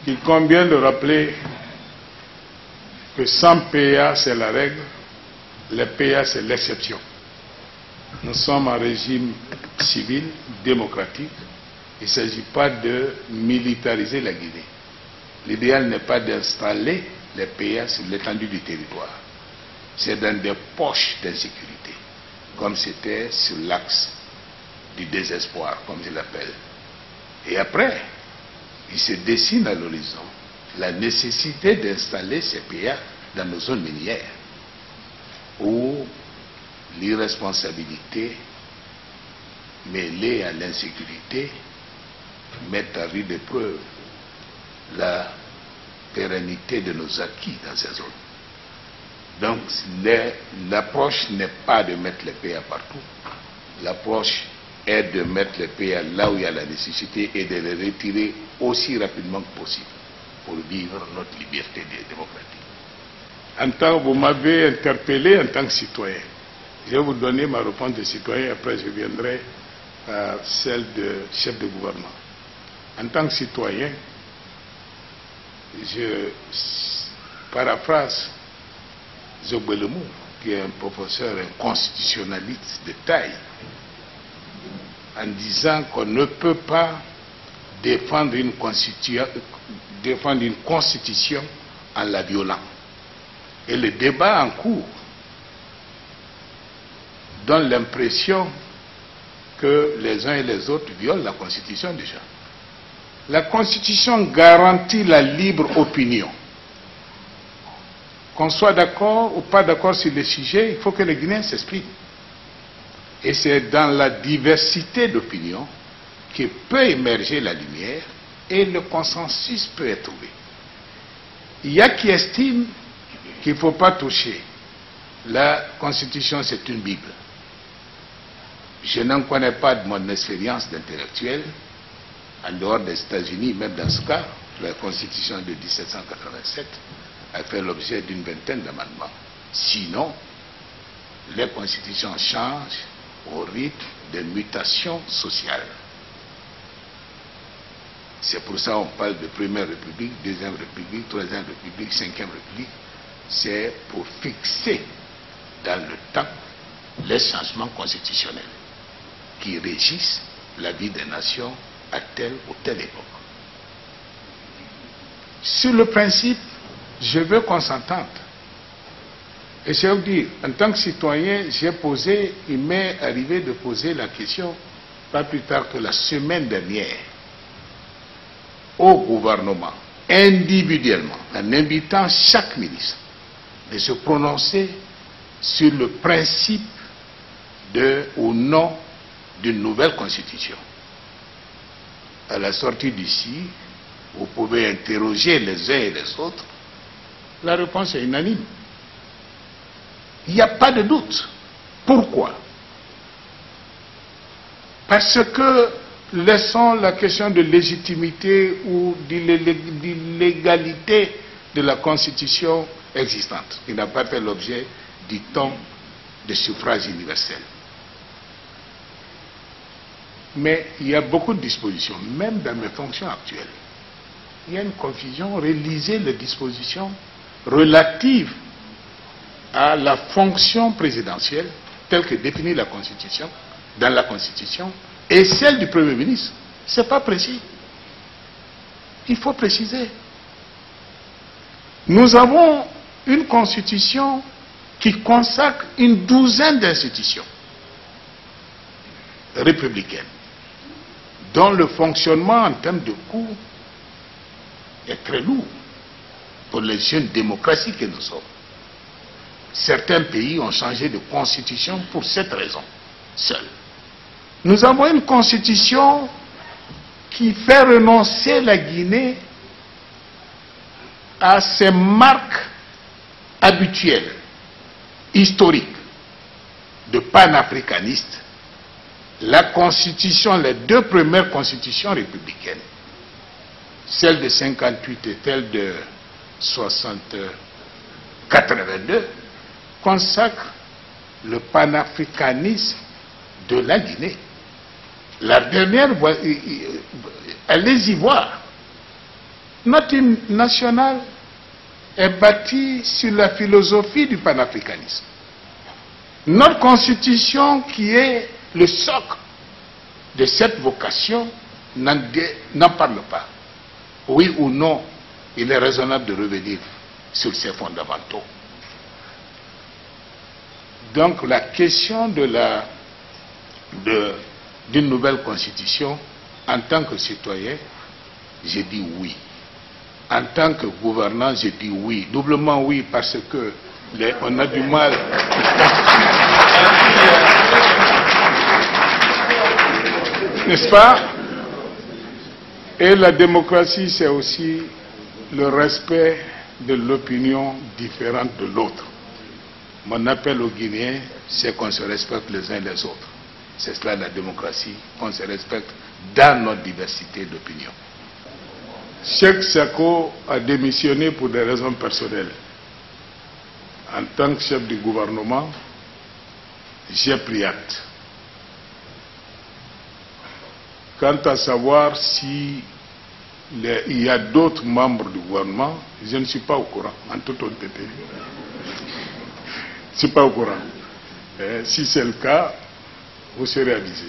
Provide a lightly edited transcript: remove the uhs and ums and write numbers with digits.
Il convient de rappeler que sans PA, c'est la règle, les PA, c'est l'exception. Nous sommes en régime civil, démocratique. Il ne s'agit pas de militariser la Guinée. L'idéal n'est pas d'installer les PA sur l'étendue du territoire. C'est dans des poches d'insécurité, comme c'était sur l'axe du désespoir, comme je l'appelle. Et après, il se dessine à l'horizon la nécessité d'installer ces PA dans nos zones minières, où l'irresponsabilité mêlée à l'insécurité mettent à rude épreuve la pérennité de nos acquis dans ces zones. Donc l'approche n'est pas de mettre les PA partout, l'approche est de mettre les PA là où il y a la nécessité et de les retirer aussi rapidement que possible pour vivre notre liberté démocratique. En tant que vous m'avez interpellé en tant que citoyen, je vais vous donner ma réponse de citoyen, après je viendrai à celle de chef de gouvernement. En tant que citoyen, je paraphrase Zogbelemou, qui est un professeur, un constitutionnaliste de taille, en disant qu'on ne peut pas défendre une constitution en la violant. Et le débat en cours donne l'impression que les uns et les autres violent la Constitution déjà. La Constitution garantit la libre opinion. Qu'on soit d'accord ou pas d'accord sur le sujet, il faut que les Guinéens s'expriment. Et c'est dans la diversité d'opinions que peut émerger la lumière et le consensus peut être trouvé. Il y a qui estiment qu'il ne faut pas toucher. La Constitution, c'est une Bible. Je n'en connais pas de mon expérience d'intellectuel, en dehors des États-Unis, même dans ce cas, la Constitution de 1787 a fait l'objet d'une vingtaine d'amendements. Sinon, les constitutions changent au rythme des mutations sociales. C'est pour ça qu'on parle de première république, deuxième république, troisième république, cinquième république. C'est pour fixer dans le temps les changements constitutionnels qui régissent la vie des nations à telle ou telle époque. Sur le principe, je veux qu'on s'entende. Et je veux dire, en tant que citoyen, j'ai posé, il m'est arrivé de poser la question, pas plus tard que la semaine dernière, au gouvernement, individuellement, en invitant chaque ministre de se prononcer sur le principe ou non d'une nouvelle constitution. À la sortie d'ici, vous pouvez interroger les uns et les autres. La réponse est unanime. Il n'y a pas de doute. Pourquoi? Parce que laissons la question de légitimité ou d'illégalité de la Constitution existante, qui n'a pas fait l'objet du temps de suffrage universel. Mais il y a beaucoup de dispositions, même dans mes fonctions actuelles. Il y a une confusion. Relisez les dispositions relatives à la fonction présidentielle telle que définit la Constitution, dans la Constitution, et celle du Premier ministre. Ce n'est pas précis. Il faut préciser. Nous avons une Constitution qui consacre une douzaine d'institutions républicaines, dont le fonctionnement en termes de coûts est très lourd pour les jeunes démocraties que nous sommes. Certains pays ont changé de constitution pour cette raison seule. Nous avons une constitution qui fait renoncer la Guinée à ses marques habituelles, historiques, de panafricaniste. La constitution, les deux premières constitutions républicaines, celle de 58 et celle de 82, consacrent le panafricanisme de la Guinée. La dernière, allez-y voir. Notre hymne national est bâti sur la philosophie du panafricanisme. Notre constitution, qui est le socle de cette vocation, n'en parle pas. Oui ou non, il est raisonnable de revenir sur ces fondamentaux. Donc la question d'une nouvelle constitution, en tant que citoyen, j'ai dit oui. En tant que gouvernant, j'ai dit oui. Doublement oui, parce que on a du mal. N'est-ce pas? Et la démocratie, c'est aussi le respect de l'opinion différente de l'autre. Mon appel aux Guinéens, c'est qu'on se respecte les uns les autres. C'est cela la démocratie, qu'on se respecte dans notre diversité d'opinion. Cheikh Sako a démissionné pour des raisons personnelles. En tant que chef du gouvernement, j'ai pris acte. Quant à savoir si il y a d'autres membres du gouvernement, je ne suis pas au courant, en toute honnêteté. Je ne suis pas au courant. Si c'est le cas, vous serez avisé.